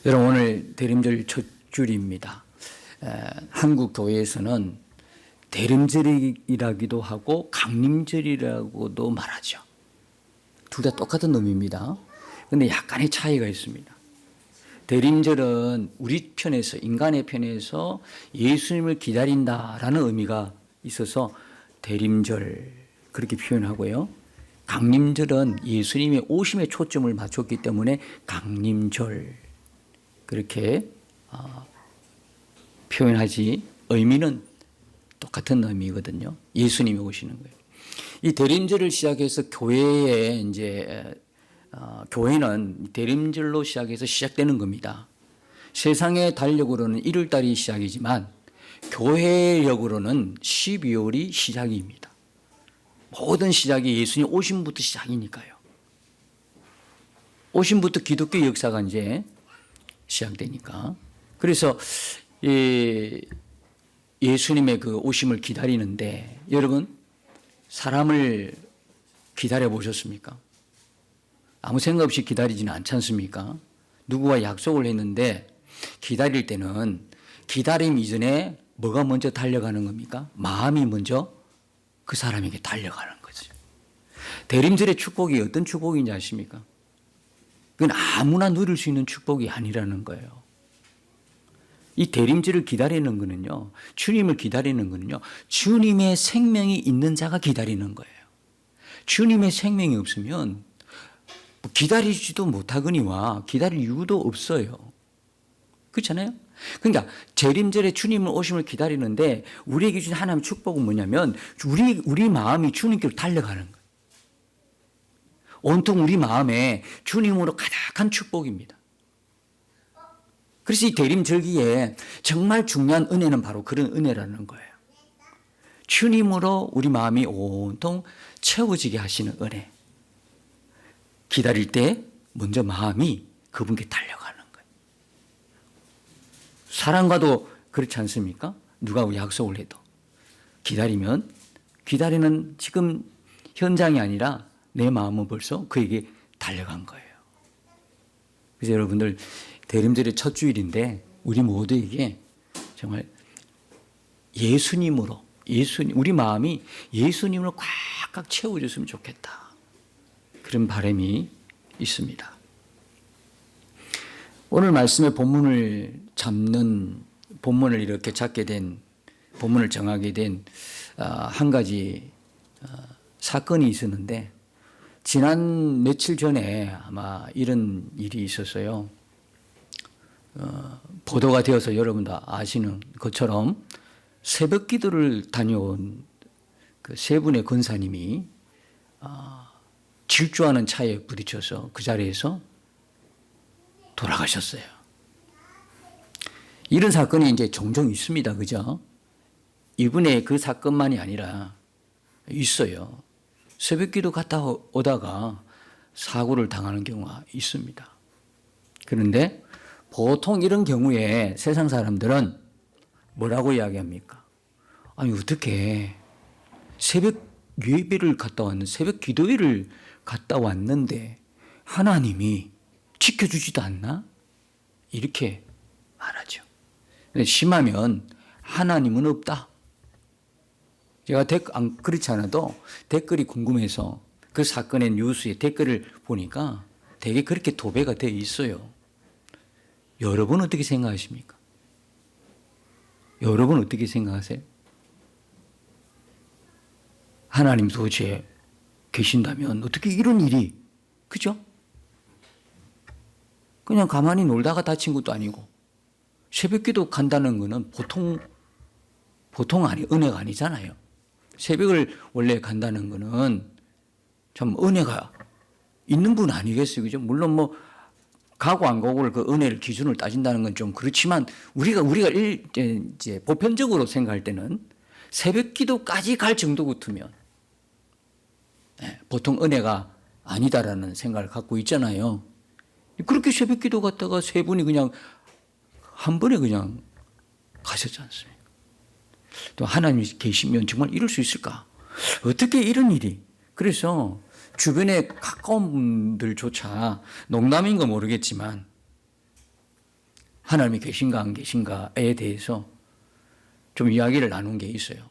여러분, 오늘 대림절 첫 줄입니다. 한국 교회에서는 대림절이라기도 하고 강림절이라고도 말하죠. 둘 다 똑같은 의미입니다. 그런데 약간의 차이가 있습니다. 대림절은 우리 편에서, 인간의 편에서 예수님을 기다린다라는 의미가 있어서 대림절 그렇게 표현하고요. 강림절은 예수님의 오심에 초점을 맞췄기 때문에 강림절 그렇게 표현하지, 의미는 똑같은 의미거든요. 예수님이 오시는 거예요. 이 대림절을 시작해서 교회에 교회는 대림절로 시작해서 시작되는 겁니다. 세상의 달력으로는 1월달이 시작이지만 교회력으로는 12월이 시작입니다. 모든 시작이 예수님 오심부터 시작이니까요. 오심부터 기독교 역사가 이제 시작되니까. 그래서 예수님의 그 오심을 기다리는데, 여러분 사람을 기다려 보셨습니까? 아무 생각 없이 기다리지는 않지 않습니까? 누구와 약속을 했는데 기다릴 때는 기다림 이전에 뭐가 먼저 달려가는 겁니까? 마음이 먼저 그 사람에게 달려가는 거죠. 대림절의 축복이 어떤 축복인지 아십니까? 그건 아무나 누릴 수 있는 축복이 아니라는 거예요. 이 대림절을 기다리는 거는요, 주님을 기다리는 거는요, 주님의 생명이 있는 자가 기다리는 거예요. 주님의 생명이 없으면 기다리지도 못하거니와 기다릴 이유도 없어요. 그렇잖아요? 그러니까 대림절에 주님을 오심을 기다리는데 우리에게 주신 하나님의 축복은 뭐냐면 우리 마음이 주님께로 달려가는 거예요. 온통 우리 마음에 주님으로 가득한 축복입니다. 그래서 이 대림절기에 정말 중요한 은혜는 바로 그런 은혜라는 거예요. 주님으로 우리 마음이 온통 채워지게 하시는 은혜. 기다릴 때 먼저 마음이 그분께 달려가는 거예요. 사람과도 그렇지 않습니까? 누가 약속을 해도 기다리면, 기다리는 지금 현장이 아니라 내 마음은 벌써 그에게 달려간 거예요. 그래서 여러분들, 대림절의 첫 주일인데 우리 모두에게 정말 예수님으로, 우리 마음이 예수님으로 꽉꽉 채워졌으면 좋겠다, 그런 바람이 있습니다. 오늘 말씀의 본문을 이렇게 잡게 된, 본문을 정하게 된 한 가지 사건이 있었는데, 지난 며칠 전에 아마 이런 일이 있었어요. 보도가 되어서 여러분도 아시는 것처럼 새벽 기도를 다녀온 그 세 분의 권사님이 질주하는 차에 부딪혀서 그 자리에서 돌아가셨어요. 이런 사건이 이제 종종 있습니다. 그죠? 이분의 그 사건만이 아니라 있어요. 새벽 기도 갔다 오다가 사고를 당하는 경우가 있습니다. 그런데 보통 이런 경우에 세상 사람들은 뭐라고 이야기합니까? 아니, 어떻게 새벽 예배를 갔다 왔는데, 새벽 기도회를 갔다 왔는데 하나님이 지켜주지도 않나? 이렇게 말하죠. 근데 심하면 하나님은 없다. 제가 그렇지 않아도 댓글이 궁금해서 그 사건의 뉴스에 댓글을 보니까 되게 그렇게 도배가 되어 있어요. 여러분 어떻게 생각하십니까? 여러분 어떻게 생각하세요? 하나님 도저히 계신다면 어떻게 이런 일이, 그죠? 그냥 가만히 놀다가 다친 것도 아니고, 새벽기도 간다는 것은 은혜가 아니잖아요. 새벽을 원래 간다는 것은 참 은혜가 있는 분 아니겠어요, 그죠? 물론 뭐 가고 안 가고를 그 은혜를 기준을 따진다는 건 좀 그렇지만, 우리가 이제 보편적으로 생각할 때는 새벽기도까지 갈 정도 같으면 보통 은혜가 아니다라는 생각을 갖고 있잖아요. 그렇게 새벽기도 갔다가 세 분이 그냥 한 번에 그냥 가셨지 않습니까? 또 하나님이 계시면 정말 이럴 수 있을까? 어떻게 이런 일이? 그래서 주변에 가까운 분들조차, 농담인 거 모르겠지만 하나님이 계신가 안 계신가에 대해서 좀 이야기를 나눈 게 있어요.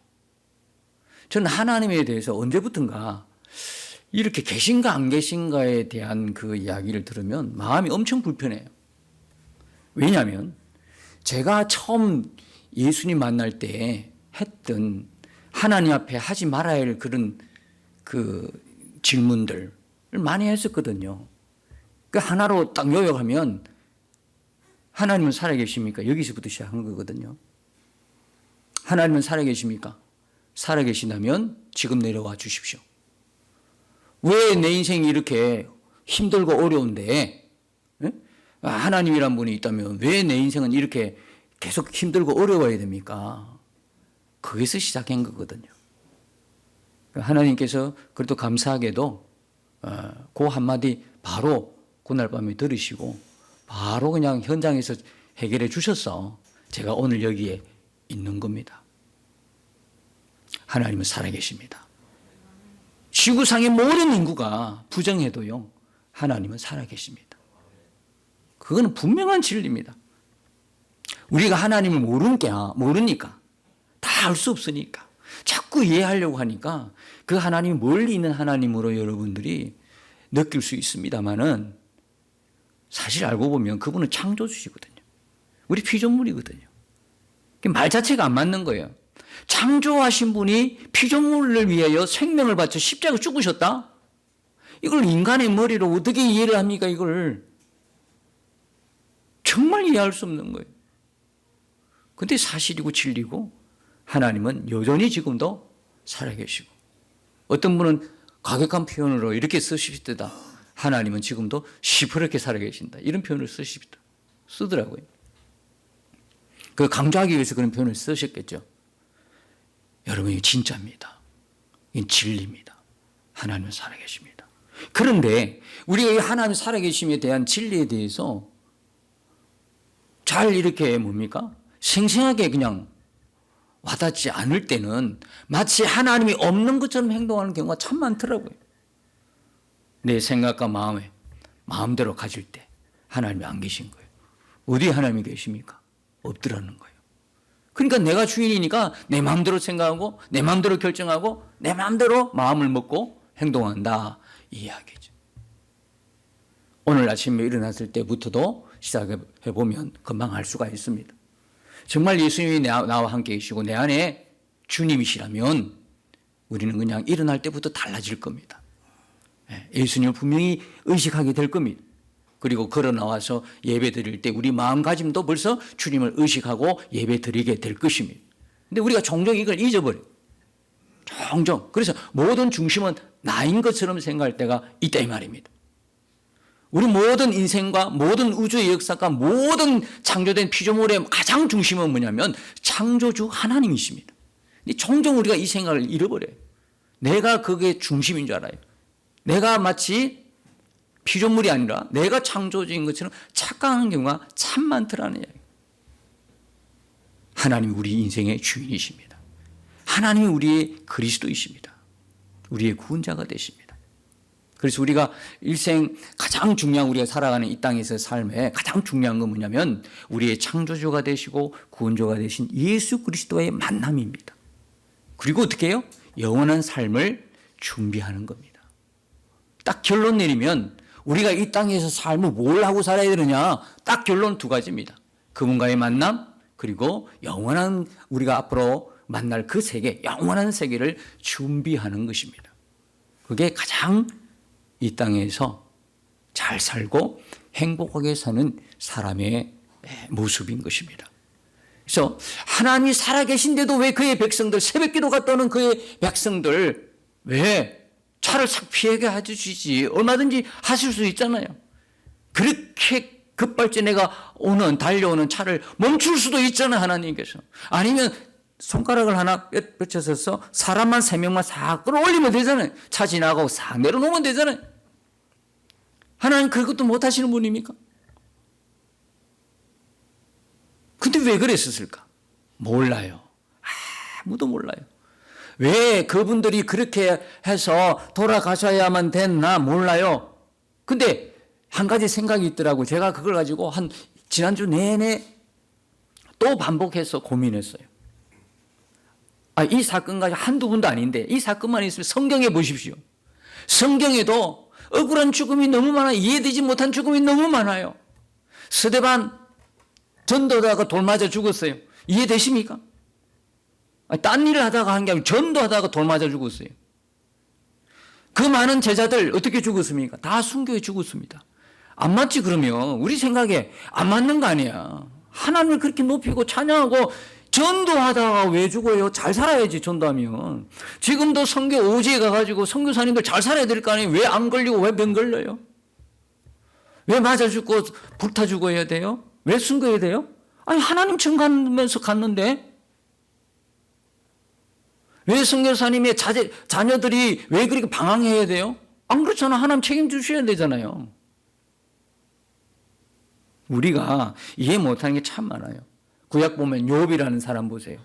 저는 하나님에 대해서 언제부턴가 이렇게 계신가 안 계신가에 대한 그 이야기를 들으면 마음이 엄청 불편해요. 왜냐하면 제가 처음 예수님 만날 때 했던 하나님 앞에 하지 말아야 할 그런 그 질문들을 많이 했었거든요. 그 하나로 딱 요약하면 하나님은 살아계십니까? 여기서부터 시작한 거거든요. 하나님은 살아계십니까? 살아계신다면 지금 내려와 주십시오. 왜 내 인생이 이렇게 힘들고 어려운데 하나님이란 분이 있다면 왜 내 인생은 이렇게 계속 힘들고 어려워야 됩니까? 거기서 시작한 거거든요. 하나님께서 그래도 감사하게도 그 한마디 바로 그날 밤에 들으시고 바로 그냥 현장에서 해결해 주셔서 제가 오늘 여기에 있는 겁니다. 하나님은 살아계십니다. 지구상의 모든 인구가 부정해도요, 하나님은 살아계십니다. 그거는 분명한 진리입니다. 우리가 하나님을 모르니까, 다 알 수 없으니까, 자꾸 이해하려고 하니까 그 하나님이 멀리 있는 하나님으로 여러분들이 느낄 수 있습니다만은 사실 알고 보면 그분은 창조주시거든요. 우리 피조물이거든요. 말 자체가 안 맞는 거예요. 창조하신 분이 피조물을 위하여 생명을 바쳐 십자가 죽으셨다? 이걸 인간의 머리로 어떻게 이해를 합니까? 이걸 정말 이해할 수 없는 거예요. 근데 사실이고 진리고 하나님은 여전히 지금도 살아계시고 어떤 분은 과격한 표현으로 이렇게 쓰시다. 하나님은 지금도 시퍼렇게 살아계신다. 이런 표현을 쓰더라고요. 그 강조하기 위해서 그런 표현을 쓰셨겠죠. 여러분, 이게 진짜입니다. 이게 진리입니다. 하나님은 살아계십니다. 그런데 우리가 이 하나님 살아계심에 대한 진리에 대해서 잘 이렇게 뭡니까? 생생하게 그냥 와닿지 않을 때는 마치 하나님이 없는 것처럼 행동하는 경우가 참 많더라고요. 내 생각과 마음대로 가질 때 하나님이 안 계신 거예요. 어디에 하나님이 계십니까? 없더라는 거예요. 그러니까 내가 주인이니까 내 마음대로 생각하고 내 마음대로 결정하고 내 마음대로 마음을 먹고 행동한다, 이 이야기죠. 오늘 아침에 일어났을 때부터도 시작해 보면 금방 알 수가 있습니다. 정말 예수님이 나와 함께 계시고 내 안에 주님이시라면 우리는 그냥 일어날 때부터 달라질 겁니다. 예수님을 분명히 의식하게 될 겁니다. 그리고 걸어 나와서 예배 드릴 때 우리 마음가짐도 벌써 주님을 의식하고 예배 드리게 될 것입니다. 근데 우리가 종종 이걸 잊어버려요. 종종. 그래서 모든 중심은 나인 것처럼 생각할 때가 있다 이 말입니다. 우리 모든 인생과 모든 우주의 역사가 모든 창조된 피조물의 가장 중심은 뭐냐면 창조주 하나님이십니다. 근데 종종 우리가 이 생각을 잃어버려요. 내가 그게 중심인 줄 알아요. 내가 마치 피조물이 아니라 내가 창조주인 것처럼 착각하는 경우가 참 많더라는 이야기. 하나님이 우리 인생의 주인이십니다. 하나님이 우리의 그리스도이십니다. 우리의 구원자가 되십니다. 그래서 우리가 일생 가장 중요한 우리가 살아가는 이 땅에서 삶에 가장 중요한 건 뭐냐면 우리의 창조주가 되시고 구원주가 되신 예수 그리스도와의 만남입니다. 그리고 어떻게 해요? 영원한 삶을 준비하는 겁니다. 딱 결론 내리면 우리가 이 땅에서 삶을 뭘 하고 살아야 되느냐, 딱 결론 두 가지입니다. 그분과의 만남, 그리고 영원한 우리가 앞으로 만날 그 세계, 영원한 세계를 준비하는 것입니다. 그게 가장 이 땅에서 잘 살고 행복하게 사는 사람의 모습인 것입니다. 그래서 하나님이 살아계신데도 왜 그의 백성들, 새벽기도가 떠는 그의 백성들 왜 차를 싹 피하게 해주시지? 얼마든지 하실 수 있잖아요. 그렇게 급발진해가 달려오는 차를 멈출 수도 있잖아요, 하나님께서. 아니면 손가락을 하나 펼쳐서 사람만 3명만 싹 끌어올리면 되잖아요. 차 지나가고 싹 내려놓으면 되잖아요. 하나님 그것도 못 하시는 분입니까? 근데 왜 그랬었을까? 몰라요. 아무도 몰라요. 왜 그분들이 그렇게 해서 돌아가셔야만 됐나 몰라요. 근데 한 가지 생각이 있더라고요. 제가 그걸 가지고 한 지난주 내내 또 반복해서 고민했어요. 이 사건까지 한두 번도 아닌데 이 사건만 있으면 성경에 보십시오. 성경에도 억울한 죽음이 너무 많아요. 이해되지 못한 죽음이 너무 많아요. 스데반 전도하다가 돌 맞아 죽었어요. 이해되십니까? 딴 일을 하다가 한 게 아니고 전도하다가 돌 맞아 죽었어요. 그 많은 제자들 어떻게 죽었습니까? 다 순교해 죽었습니다. 안 맞지 그러면 우리 생각에 안 맞는 거 아니야. 하나님을 그렇게 높이고 찬양하고 전도하다가 왜 죽어요? 잘 살아야지 전도하면. 지금도 선교 오지에 가가지고 선교사님들 잘 살아야 될 거 아니에요? 왜 안 걸리고 왜 병 걸려요? 왜 맞아 죽고 불타 죽어야 돼요? 왜 순교해야 돼요? 아니 하나님 청 가면서 갔는데 왜 선교사님의 자녀들이 왜 그렇게 방황해야 돼요? 안 그렇잖아. 하나님 책임주셔야 되잖아요. 우리가 이해 못하는 게 참 많아요. 구약 보면 욥이라는 사람 보세요.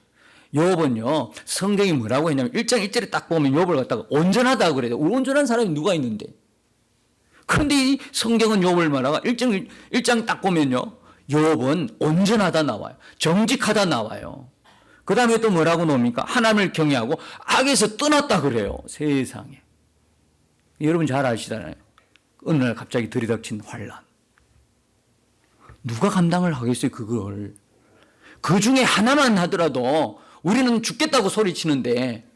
욥은요 성경이 뭐라고 했냐면 1장 1절에 딱 보면 욥을 갖다가 온전하다고 그래요. 온전한 사람이 누가 있는데. 그런데 이 성경은 욥을 말하고 1장 딱 보면요 욥은 온전하다 나와요. 정직하다 나와요. 그 다음에 또 뭐라고 나옵니까? 하나님을 경외하고 악에서 떠났다 그래요. 세상에. 여러분 잘 아시잖아요. 어느 날 갑자기 들이닥친 환란. 누가 감당을 하겠어요 그걸. 그 중에 하나만 하더라도 우리는 죽겠다고 소리치는데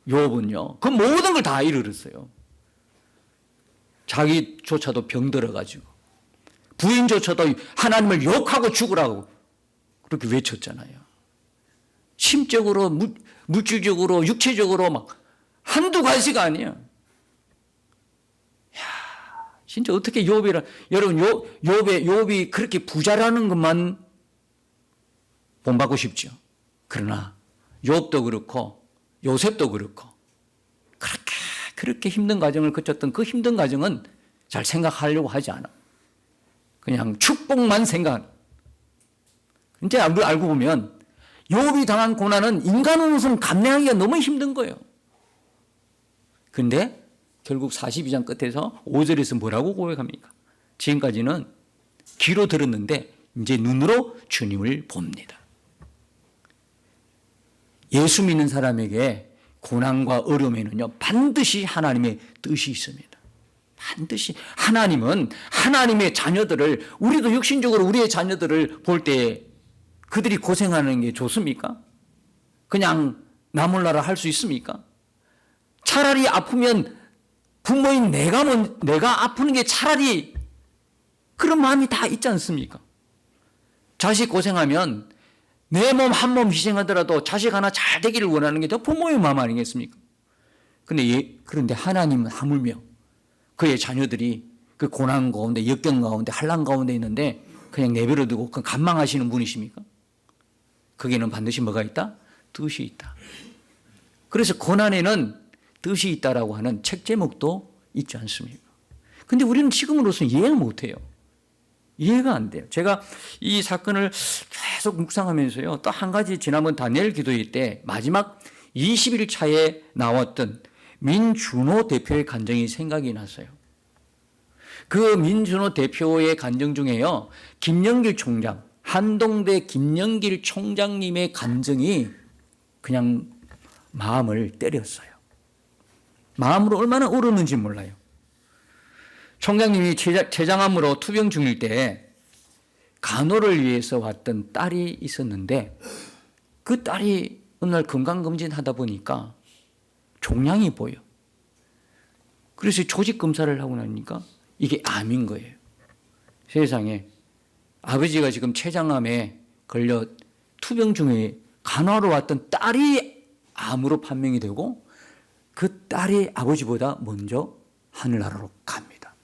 욥은요 그 모든 걸 다 이르렀어요. 자기조차도 병들어가지고 부인조차도 하나님을 욕하고 죽으라고 그렇게 외쳤잖아요. 심적으로 물질적으로 육체적으로 막 한두 가지가 아니야. 진짜 어떻게 여러분 욥이 그렇게 부자라는 것만 본받고 싶죠. 그러나 욥도 그렇고 요셉도 그렇고 그렇게 힘든 과정을 거쳤던 그 힘든 과정은 잘 생각하려고 하지 않아. 그냥 축복만 생각하는. 이제 알고 보면 욥이 당한 고난은 인간으로서는 감내하기가 너무 힘든 거예요. 그런데 결국 42장 끝에서 5절에서 뭐라고 고백합니까? 지금까지는 귀로 들었는데 이제 눈으로 주님을 봅니다. 예수 믿는 사람에게 고난과 어려움에는요 반드시 하나님의 뜻이 있습니다. 반드시 하나님은 하나님의 자녀들을 우리도 육신적으로 우리의 자녀들을 볼 때 그들이 고생하는 게 좋습니까? 그냥 나 몰라라 할 수 있습니까? 차라리 아프면 부모인 내가 아프는 게 차라리 그런 마음이 다 있지 않습니까? 자식 고생하면 내 몸 한 몸 희생하더라도 자식 하나 잘 되기를 원하는 게 다 부모의 마음 아니겠습니까? 그런데 하나님은 하물며 그의 자녀들이 그 고난 가운데 역경 가운데 환난 가운데 있는데 그냥 내버려 두고 그 간망하시는 분이십니까? 거기는 반드시 뭐가 있다? 뜻이 있다. 그래서 고난에는 뜻이 있다라고 하는 책 제목도 있지 않습니까? 그런데 우리는 지금으로서는 이해를 못해요. 이해가 안 돼요. 제가 이 사건을 계속 묵상하면서요. 또 한 가지 지난번 다니엘 기도회 때 마지막 20일 차에 나왔던 민준호 대표의 간증이 생각이 났어요. 그 민준호 대표의 간증 중에요. 김영길 총장, 한동대 김영길 총장님의 간증이 그냥 마음을 때렸어요. 마음으로 얼마나 울었는지 몰라요. 총장님이 췌장암으로 투병 중일 때 간호를 위해서 왔던 딸이 있었는데 그 딸이 어느 날 건강검진 하다 보니까 종양이 보여. 그래서 조직검사를 하고 나니까 이게 암인 거예요. 세상에 아버지가 지금 췌장암에 걸려 투병 중에 간호하러 왔던 딸이 암으로 판명이 되고 그 딸이 아버지보다 먼저 하늘나라로 갑니다.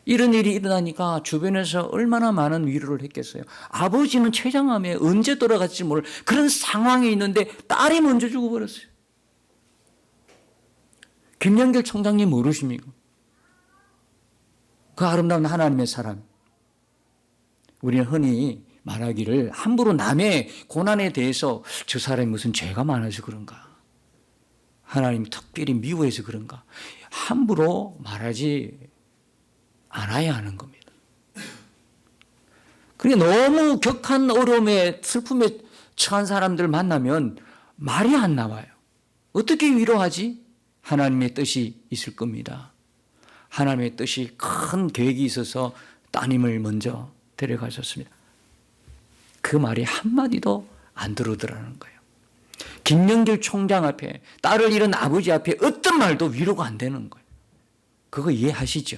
이런 일이 일어나니까 주변에서 얼마나 많은 위로를 했겠어요. 아버지는 췌장암에 언제 돌아갈지 모를 그런 상황에 있는데 딸이 먼저 죽어버렸어요. 김영길 총장님 모르십니까? 그 아름다운 하나님의 사람. 우리는 흔히 말하기를 함부로 남의 고난에 대해서 저 사람이 무슨 죄가 많아서 그런가? 하나님이 특별히 미워해서 그런가? 함부로 말하지 않아야 하는 겁니다. 그러니까 너무 격한 어려움에 슬픔에 처한 사람들 만나면 말이 안 나와요. 어떻게 위로하지? 하나님의 뜻이 있을 겁니다. 하나님의 뜻이 큰 계획이 있어서 따님을 먼저 데려가셨습니다. 그 말이 한마디도 안 들어오더라는 거예요. 김영길 총장 앞에, 딸을 잃은 아버지 앞에 어떤 말도 위로가 안 되는 거예요. 그거 이해하시죠?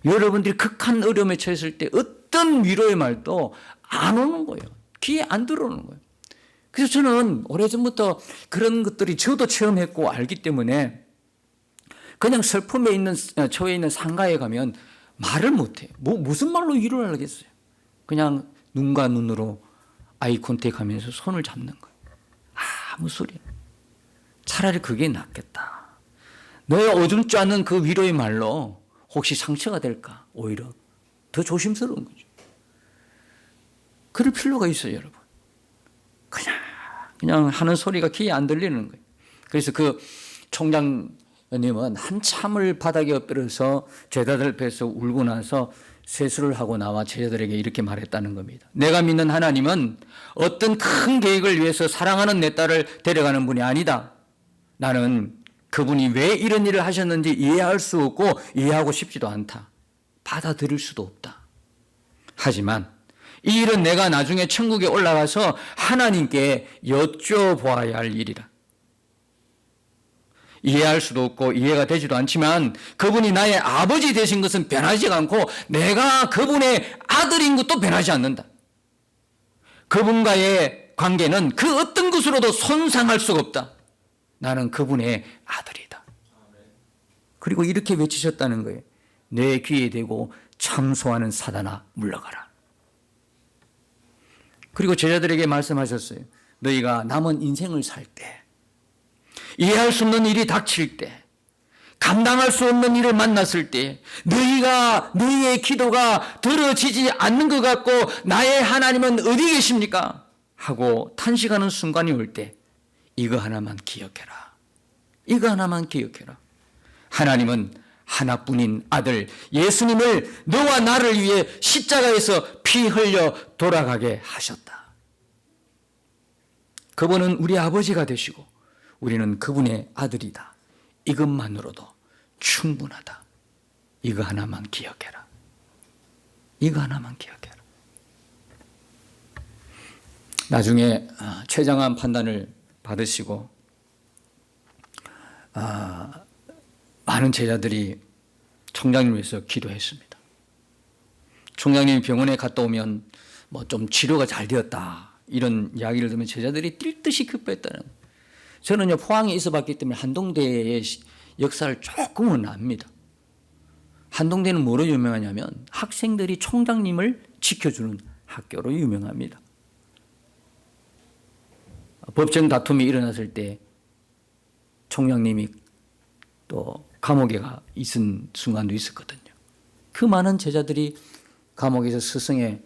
여러분들이 극한 어려움에 처했을 때 어떤 위로의 말도 안 오는 거예요. 귀에 안 들어오는 거예요. 그래서 저는 오래전부터 그런 것들이 저도 체험했고 알기 때문에 그냥 슬픔에 처해 있는 상가에 가면 말을 못해요. 무슨 말로 위로를 하겠어요? 그냥 눈과 눈으로 아이 컨택 하면서 손을 잡는 거예요. 아무 소리. 차라리 그게 낫겠다. 너의 오줌 않는 그 위로의 말로 혹시 상처가 될까? 오히려 더 조심스러운 거죠. 그럴 필요가 있어요, 여러분. 그냥 하는 소리가 귀에 안 들리는 거예요. 그래서 그 총장님은 한참을 바닥에 엎드려서 제자들 앞에서 울고 나서 세수를 하고 나와 제자들에게 이렇게 말했다는 겁니다. 내가 믿는 하나님은 어떤 큰 계획을 위해서 사랑하는 내 딸을 데려가는 분이 아니다. 나는 그분이 왜 이런 일을 하셨는지 이해할 수 없고 이해하고 싶지도 않다. 받아들일 수도 없다. 하지만 이 일은 내가 나중에 천국에 올라가서 하나님께 여쭤보아야 할 일이라. 이해할 수도 없고 이해가 되지도 않지만 그분이 나의 아버지 되신 것은 변하지 않고 내가 그분의 아들인 것도 변하지 않는다. 그분과의 관계는 그 어떤 것으로도 손상할 수가 없다. 나는 그분의 아들이다. 그리고 이렇게 외치셨다는 거예요. 내 귀에 대고 참소하는 사단아 물러가라. 그리고 제자들에게 말씀하셨어요. 너희가 남은 인생을 살 때, 이해할 수 없는 일이 닥칠 때, 감당할 수 없는 일을 만났을 때, 너희의 기도가 들어지지 않는 것 같고 나의 하나님은 어디 계십니까? 하고 탄식하는 순간이 올 때 이거 하나만 기억해라. 이거 하나만 기억해라. 하나님은 하나뿐인 아들 예수님을 너와 나를 위해 십자가에서 피 흘려 돌아가게 하셨다. 그분은 우리 아버지가 되시고 우리는 그분의 아들이다. 이것만으로도 충분하다. 이거 하나만 기억해라. 이거 하나만 기억해라. 나중에 최장한 판단을 받으시고 많은 제자들이 총장님을 위해서 기도했습니다. 총장님이 병원에 갔다 오면 좀 치료가 잘 되었다 이런 이야기를 들으면 제자들이 뛸 듯이 기뻐했다는 거예요. 저는요 포항에 있어 봤기 때문에 한동대의 역사를 조금은 압니다. 한동대는 뭐로 유명하냐면 학생들이 총장님을 지켜주는 학교로 유명합니다. 법정 다툼이 일어났을 때 총장님이 또 감옥에 있은 순간도 있었거든요. 그 많은 제자들이 감옥에서 스승의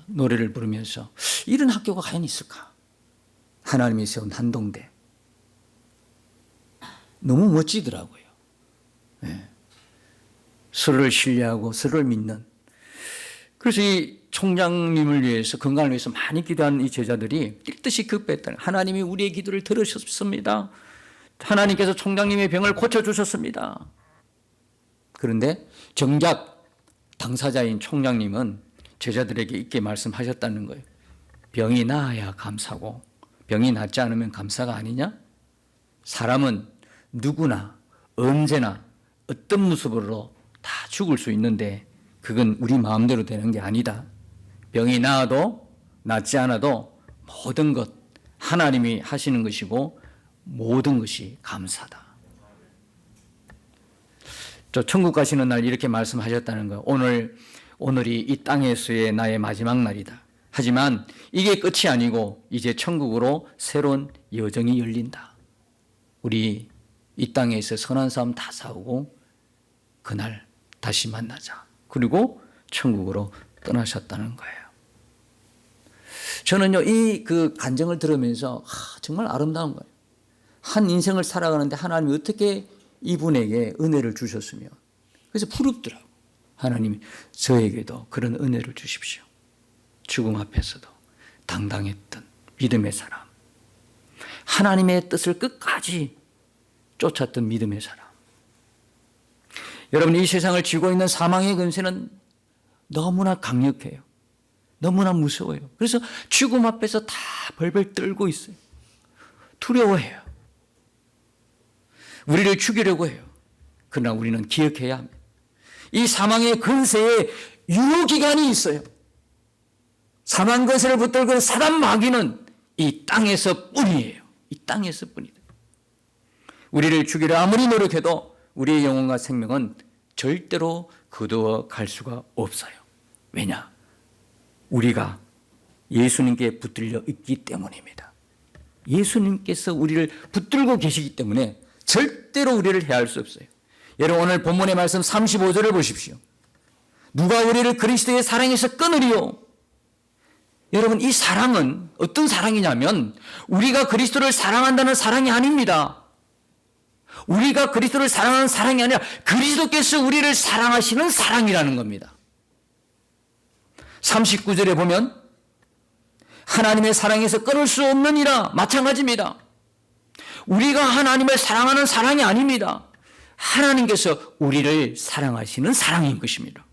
노래를 부르면서 이런 학교가 과연 있을까? 하나님이 세운 한동대. 너무 멋지더라고요. 네. 서로를 신뢰하고 서로를 믿는. 그래서 이 총장님을 위해서 건강을 위해서 많이 기도한 이 제자들이 뛸 듯이 급했다. 하나님이 우리의 기도를 들으셨습니다. 하나님께서 총장님의 병을 고쳐주셨습니다. 그런데 정작 당사자인 총장님은 제자들에게 이렇게 말씀하셨다는 거예요. 병이 나아야 감사고 병이 낫지 않으면 감사가 아니냐? 사람은 누구나 언제나 어떤 모습으로 다 죽을 수 있는데 그건 우리 마음대로 되는 게 아니다. 병이 나아도 낫지 않아도 모든 것 하나님이 하시는 것이고 모든 것이 감사다. 저 천국 가시는 날 이렇게 말씀하셨다는 거예요. 오늘이 이 땅에서의 나의 마지막 날이다. 하지만 이게 끝이 아니고 이제 천국으로 새로운 여정이 열린다. 우리 이 땅에서 선한 싸움 다 싸우고 그날 다시 만나자. 그리고 천국으로 떠나셨다는 거예요. 저는요 이 그 간증을 들으면서 정말 아름다운 거예요. 한 인생을 살아가는데 하나님이 어떻게 이분에게 은혜를 주셨으면 그래서 부럽더라고. 하나님 저에게도 그런 은혜를 주십시오. 죽음 앞에서도 당당했던 믿음의 사람, 하나님의 뜻을 끝까지 쫓았던 믿음의 사람. 여러분, 이 세상을 쥐고 있는 사망의 근세는 너무나 강력해요. 너무나 무서워요. 그래서 죽음 앞에서 다 벌벌 떨고 있어요. 두려워해요. 우리를 죽이려고 해요. 그러나 우리는 기억해야 합니다. 이 사망의 근세에 유효기간이 있어요. 사망 근세를 붙들고 있는 사단 마귀는 이 땅에서 뿐이에요. 이 땅에서 뿐이다. 우리를 죽이려 아무리 노력해도 우리의 영혼과 생명은 절대로 거두어 갈 수가 없어요. 왜냐? 우리가 예수님께 붙들려 있기 때문입니다. 예수님께서 우리를 붙들고 계시기 때문에 절대로 우리를 해할 수 없어요. 여러분, 오늘 본문의 말씀 35절을 보십시오. 누가 우리를 그리스도의 사랑에서 끊으리요? 여러분, 이 사랑은 어떤 사랑이냐면 우리가 그리스도를 사랑한다는 사랑이 아닙니다. 우리가 그리스도를 사랑하는 사랑이 아니라 그리스도께서 우리를 사랑하시는 사랑이라는 겁니다. 39절에 보면 하나님의 사랑에서 끊을 수 없느니라 마찬가지입니다. 우리가 하나님을 사랑하는 사랑이 아닙니다. 하나님께서 우리를 사랑하시는 사랑인 것입니다.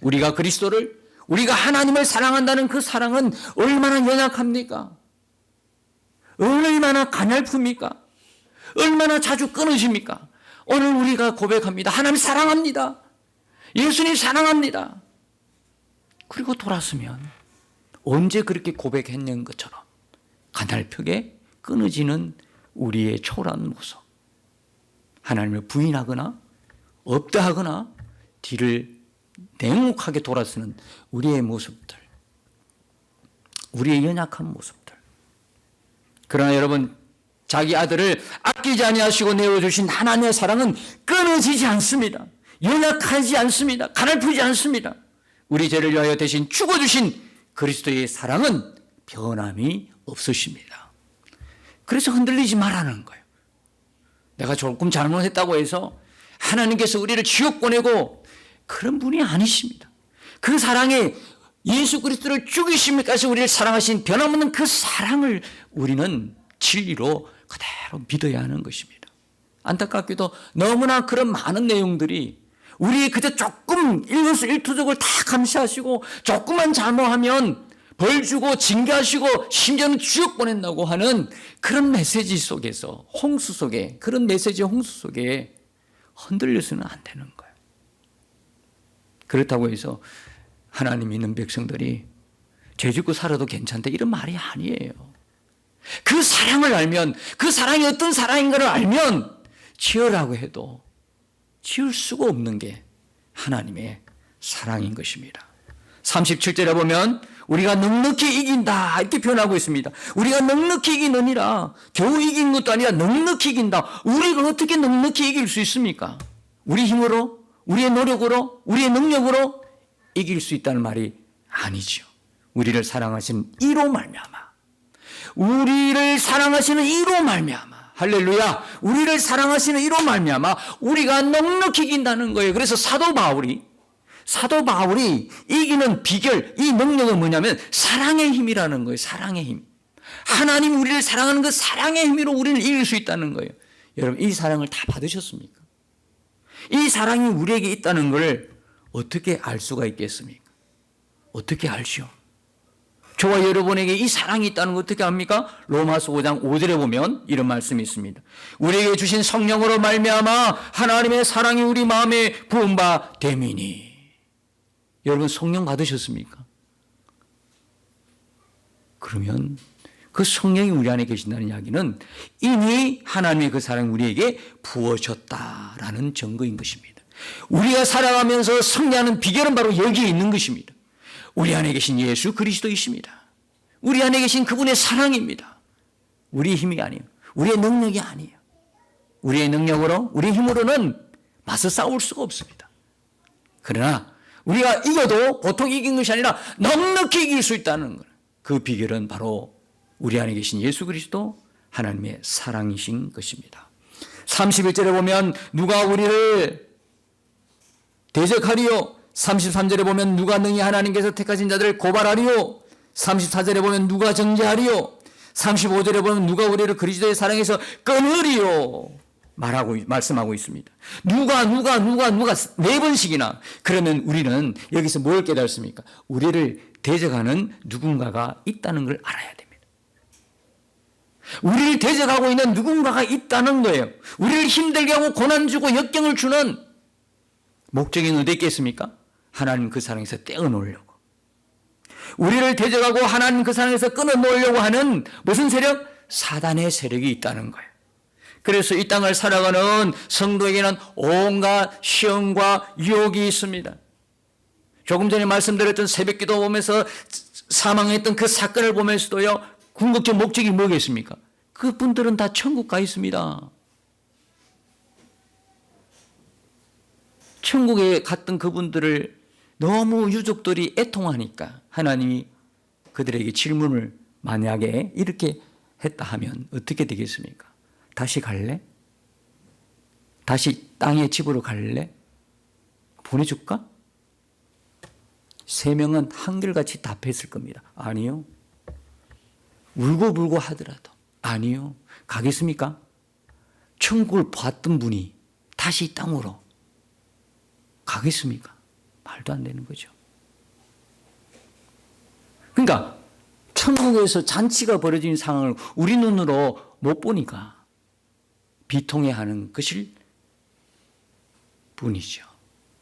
우리가 그리스도를, 우리가 하나님을 사랑한다는 그 사랑은 얼마나 연약합니까? 얼마나 가냘픕니까? 얼마나 자주 끊어집니까? 오늘 우리가 고백합니다. 하나님 사랑합니다. 예수님 사랑합니다. 그리고 돌았으면 언제 그렇게 고백했는 것처럼 가냘프게 끊어지는 우리의 초라한 모습, 하나님을 부인하거나 없다 하거나 뒤를 냉혹하게 돌아서는 우리의 모습들, 우리의 연약한 모습들. 그러나 여러분, 자기 아들을 아끼지 아니하시고 내어주신 하나님의 사랑은 끊어지지 않습니다. 연약하지 않습니다. 가냘프지 않습니다. 우리 죄를 위하여 대신 죽어주신 그리스도의 사랑은 변함이 없으십니다. 그래서 흔들리지 말라는 거예요. 내가 조금 잘못했다고 해서 하나님께서 우리를 지옥 보내고 그런 분이 아니십니다. 그 사랑에 예수 그리스도를 죽이심까지 우리를 사랑하신 변함없는 그 사랑을 우리는 진리로 그대로 믿어야 하는 것입니다. 안타깝게도 너무나 그런 많은 내용들이 우리 그저 조금 일거수일투족을 다 감시하시고 조금만 잘못하면 벌 주고 징계하시고 심지어는 지옥 보낸다고 하는 그런 메시지 속에서, 홍수 속에, 그런 메시지 홍수 속에 흔들려서는 안 되는 거예요. 그렇다고 해서 하나님 믿는 백성들이 죄 짓고 살아도 괜찮다 이런 말이 아니에요. 그 사랑을 알면, 그 사랑이 어떤 사랑인가를 알면 지으라고 해도 지을 수가 없는 게 하나님의 사랑인 것입니다. 37절에 보면 우리가 넉넉히 이긴다 이렇게 표현하고 있습니다. 우리가 넉넉히 이기느니라, 겨우 이긴 것도 아니라 넉넉히 이긴다. 우리가 어떻게 넉넉히 이길 수 있습니까? 우리 힘으로, 우리의 노력으로, 우리의 능력으로 이길 수 있다는 말이 아니죠. 우리를 사랑하신 이로 말미암아, 우리를 사랑하시는 이로 말미암아, 할렐루야, 우리를 사랑하시는 이로 말미암아 우리가 넉넉히 이긴다는 거예요. 그래서 사도 바울이 이기는 비결, 이 능력은 뭐냐면 사랑의 힘이라는 거예요. 사랑의 힘. 하나님 우리를 사랑하는 그 사랑의 힘으로 우리를 이길 수 있다는 거예요. 여러분, 이 사랑을 다 받으셨습니까? 이 사랑이 우리에게 있다는 걸 어떻게 알 수가 있겠습니까? 어떻게 알죠? 저와 여러분에게 이 사랑이 있다는 거 어떻게 압니까? 로마서 5장 5절에 보면 이런 말씀이 있습니다. 우리에게 주신 성령으로 말미암아 하나님의 사랑이 우리 마음에 부은 바 됨이니. 여러분, 성령 받으셨습니까? 그러면 그 성령이 우리 안에 계신다는 이야기는 이미 하나님의 그 사랑이 우리에게 부어졌다라는 증거인 것입니다. 우리가 살아가면서 승리하는 비결은 바로 여기에 있는 것입니다. 우리 안에 계신 예수 그리스도이십니다. 우리 안에 계신 그분의 사랑입니다. 우리의 힘이 아니에요. 우리의 능력이 아니에요. 우리의 능력으로, 우리의 힘으로는 맞서 싸울 수가 없습니다. 그러나 우리가 이겨도 보통 이긴 것이 아니라 넉넉히 이길 수 있다는 것. 그 비결은 바로 우리 안에 계신 예수 그리스도 하나님의 사랑이신 것입니다. 31절에 보면 누가 우리를 대적하리요. 33절에 보면 누가 능히 하나님께서 택하신 자들을 고발하리요. 34절에 보면 누가 정죄하리요. 35절에 보면 누가 우리를 그리스도의 사랑에서 끊으리요. 말씀하고 있습니다. 누가 4번씩이나. 그러면 우리는 여기서 뭘 깨닫습니까? 우리를 대적하는 누군가가 있다는 걸 알아야 됩니다. 우리를 대적하고 있는 누군가가 있다는 거예요. 우리를 힘들게 하고 고난 주고 역경을 주는 목적이 어디 있겠습니까? 하나님 그 사랑에서 떼어놓으려고. 우리를 대적하고 하나님 그 사랑에서 끊어놓으려고 하는 무슨 세력? 사단의 세력이 있다는 거예요. 그래서 이 땅을 살아가는 성도에게는 온갖 시험과 유혹이 있습니다. 조금 전에 말씀드렸던 새벽기도 보면서 사망했던 그 사건을 보면서도요, 궁극적 목적이 뭐겠습니까? 그분들은 다 천국 가 있습니다. 천국에 갔던 그분들을 너무 유족들이 애통하니까 하나님이 그들에게 질문을 만약에 이렇게 했다 하면 어떻게 되겠습니까? 다시 갈래? 다시 땅의 집으로 갈래? 보내줄까? 3명은 한결같이 답했을 겁니다. 아니요. 울고불고 하더라도 아니요. 가겠습니까? 천국을 봤던 분이 다시 이 땅으로 가겠습니까? 말도 안 되는 거죠. 그러니까 천국에서 잔치가 벌어진 상황을 우리 눈으로 못 보니까 비통해하는 것일 뿐이죠.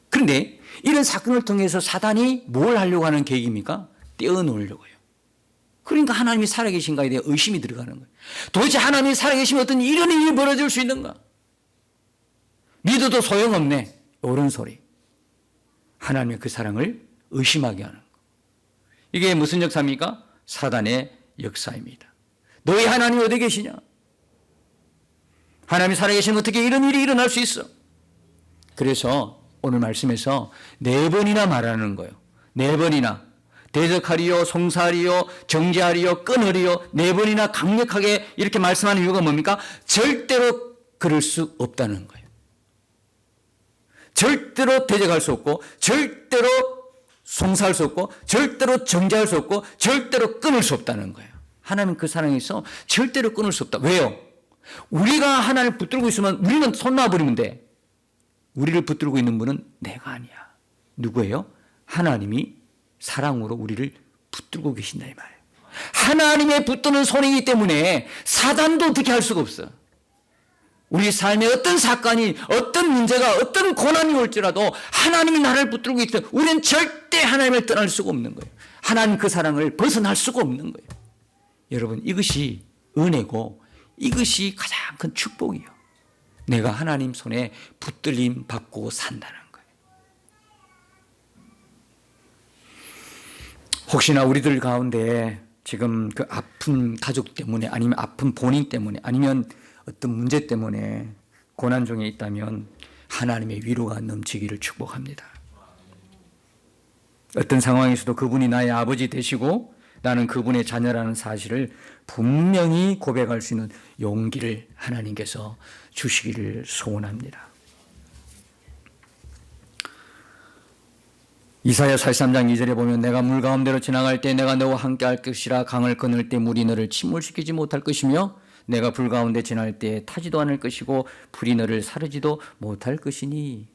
그런데 이런 사건을 통해서 사단이 뭘 하려고 하는 계획입니까? 떼어놓으려고요. 그러니까 하나님이 살아계신가에 대해 의심이 들어가는 거예요. 도대체 하나님이 살아계시면 어떤 이런 일이 벌어질 수 있는가? 믿어도 소용없네. 옳은 소리. 하나님의 그 사랑을 의심하게 하는 거. 이게 무슨 역사입니까? 사단의 역사입니다. 너희 하나님이 어디 계시냐? 하나님이 살아계시면 어떻게 이런 일이 일어날 수 있어? 그래서 오늘 말씀에서 4번이나 말하는 거예요. 4번이나. 대적하리요, 송사하리요, 정죄하리요, 끊으리요. 4번이나 강력하게 이렇게 말씀하는 이유가 뭡니까? 절대로 그럴 수 없다는 거예요. 절대로 대적할 수 없고, 절대로 송사할 수 없고, 절대로 정죄할 수 없고, 절대로 끊을 수 없다는 거예요. 하나님 그 사랑에서 절대로 끊을 수 없다. 왜요? 우리가 하나님을 붙들고 있으면 우리는 손 놔버리면 돼. 우리를 붙들고 있는 분은 내가 아니야. 누구예요? 하나님이 사랑으로 우리를 붙들고 계신다 이 말이에요. 하나님의 붙드는 손이기 때문에 사단도 어떻게 할 수가 없어. 우리 삶에 어떤 사건이, 어떤 문제가, 어떤 고난이 올지라도 하나님이 나를 붙들고 있다. 우리는 절대 하나님을 떠날 수가 없는 거예요. 하나님 그 사랑을 벗어날 수가 없는 거예요. 여러분, 이것이 은혜고 이것이 가장 큰 축복이에요. 내가 하나님 손에 붙들림 받고 산다는 거예요. 혹시나 우리들 가운데 지금 그 아픈 가족 때문에 아니면 아픈 본인 때문에 아니면 어떤 문제 때문에 고난 중에 있다면 하나님의 위로가 넘치기를 축복합니다. 어떤 상황에서도 그분이 나의 아버지 되시고 나는 그분의 자녀라는 사실을 분명히 고백할 수 있는 용기를 하나님께서 주시기를 소원합니다. 이사야 43장 2절에 보면 내가 물 가운데로 지나갈 때 내가 너와 함께 할 것이라 강을 끊을 때 물이 너를 침몰시키지 못할 것이며 내가 불 가운데 지날 때 타지도 않을 것이고 불이 너를 사르지도 못할 것이니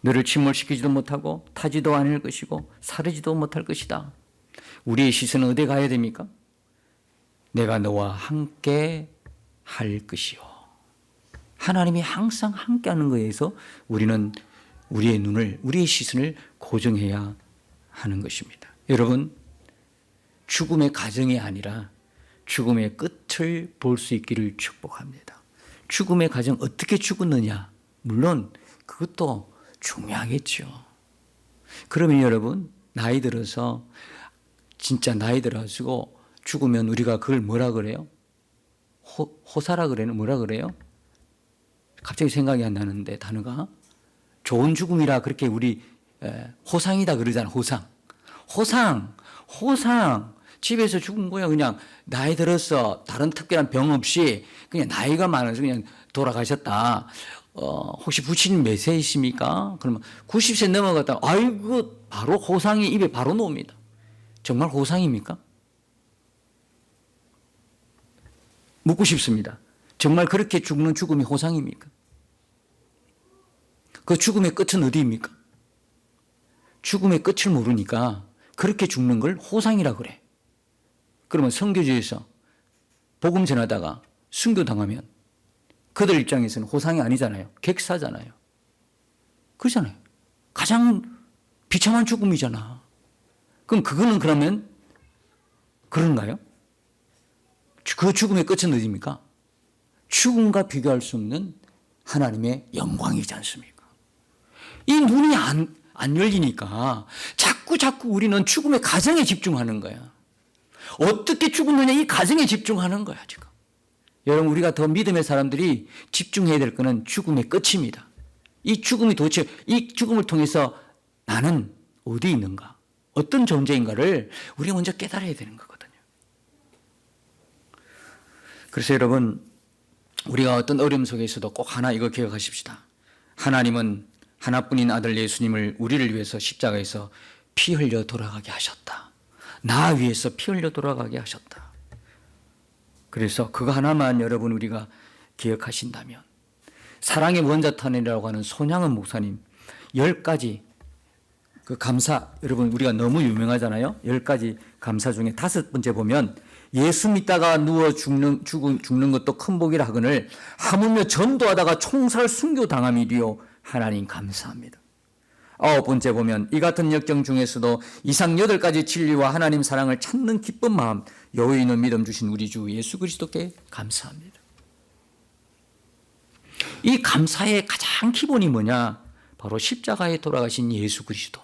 너를 침몰시키지도 못하고 타지도 않을 것이고 사르지도 못할 것이다. 우리의 시선은 어디 가야 됩니까? 내가 너와 함께 할 것이요. 하나님이 항상 함께 하는 것에서 우리는 우리의 눈을, 우리의 시선을 고정해야 하는 것입니다. 여러분, 죽음의 가정이 아니라 죽음의 끝을 볼 수 있기를 축복합니다. 죽음의 가정 어떻게 죽었느냐? 물론 그것도 중요하겠죠. 그러면 여러분, 나이 들어서 진짜 나이 들어가지고 죽으면 우리가 그걸 뭐라 그래요? 호사라 그래요? 뭐라 그래요? 갑자기 생각이 안 나는데 단어가 좋은 죽음이라 그렇게 우리 호상이다 그러잖아. 호상 집에서 죽은 거야. 그냥 나이 들어서 다른 특별한 병 없이 그냥 나이가 많아서 그냥 돌아가셨다. 혹시 부친님 몇 세이십니까? 그러면 90세 넘어갔다. 아이고, 바로 호상이 입에 바로 놓습니다. 정말 호상입니까? 묻고 싶습니다. 정말 그렇게 죽는 죽음이 호상입니까? 그 죽음의 끝은 어디입니까? 죽음의 끝을 모르니까 그렇게 죽는 걸 호상이라 그래. 그러면 선교지에서 복음 전하다가 순교당하면 그들 입장에서는 호상이 아니잖아요. 객사잖아요. 그렇잖아요. 가장 비참한 죽음이잖아. 그럼 그거는 그러면 그런가요? 그 죽음의 끝은 어디입니까? 죽음과 비교할 수 없는 하나님의 영광이지 않습니까? 이 눈이 안 열리니까 자꾸 우리는 죽음의 가정에 집중하는 거야. 어떻게 죽느냐 이 가정에 집중하는 거야 지금. 여러분 우리가 더 믿음의 사람들이 집중해야 될 거는 죽음의 끝입니다. 이 죽음이 도대체 이 죽음을 통해서 나는 어디 있는가? 어떤 존재인가를 우리가 먼저 깨달아야 되는 거거든요. 그래서 여러분 우리가 어떤 어려움 속에서도 꼭 하나 이거 기억하십시다. 하나님은 하나뿐인 아들 예수님을 우리를 위해서 십자가에서 피 흘려 돌아가게 하셨다. 나 위해서 피 흘려 돌아가게 하셨다. 그래서 그거 하나만 여러분 우리가 기억하신다면 사랑의 원자탄이라고 하는 손양은 목사님 10가지 그 감사 여러분 우리가 너무 유명하잖아요. 10가지 감사 중에 5번째 보면 예수 믿다가 누워 죽는 것도 큰 복이라 하거늘 하물며 전도하다가 총살 순교당함이리요 하나님 감사합니다. 9번째 보면 이 같은 역경 중에서도 이상 8가지 진리와 하나님 사랑을 찾는 기쁜 마음 여유 있는 믿음 주신 우리 주 예수 그리스도께 감사합니다. 이 감사의 가장 기본이 뭐냐? 바로 십자가에 돌아가신 예수 그리스도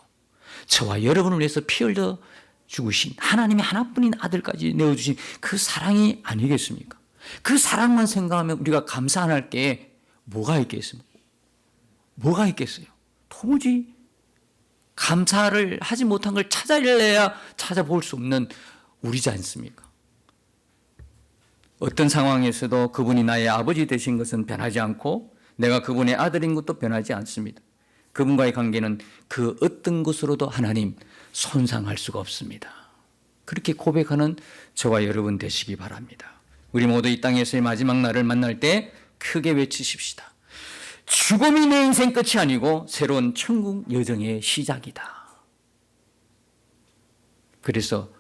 저와 여러분을 위해서 피 흘려 죽으신 하나님의 하나뿐인 아들까지 내어주신 그 사랑이 아니겠습니까? 그 사랑만 생각하면 우리가 감사 안 할 게 뭐가 있겠습니까? 뭐가 있겠어요? 도무지 감사를 하지 못한 걸 찾아내야 찾아볼 수 없는 우리지 않습니까? 어떤 상황에서도 그분이 나의 아버지 되신 것은 변하지 않고 내가 그분의 아들인 것도 변하지 않습니다. 그분과의 관계는 그 어떤 것으로도 하나님 손상할 수가 없습니다. 그렇게 고백하는 저와 여러분 되시기 바랍니다. 우리 모두 이 땅에서의 마지막 날을 만날 때 크게 외치십시다. 죽음이 내 인생 끝이 아니고 새로운 천국 여정의 시작이다. 그래서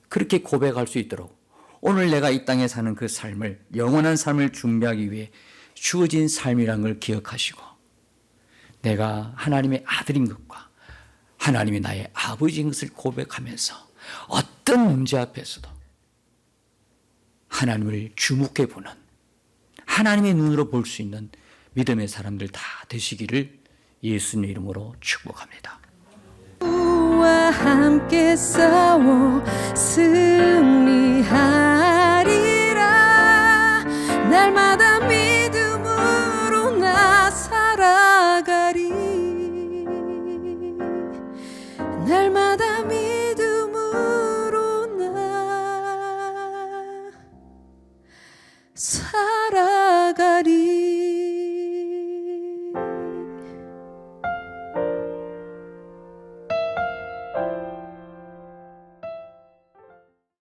그렇게 고백할 수 있도록 오늘 내가 이 땅에 사는 그 삶을 영원한 삶을 준비하기 위해 주어진 삶이란 걸 기억하시고 내가 하나님의 아들인 것과 하나님이 나의 아버지인 것을 고백하면서 어떤 문제 앞에서도 하나님을 주목해 보는 하나님의 눈으로 볼 수 있는 믿음의 사람들 다 되시기를 예수님의 이름으로 축복합니다. 주와 함께 싸워 승리하리라. 날마다 믿음으로 나 살아가리. 날마다 믿음으로 나 살아가리.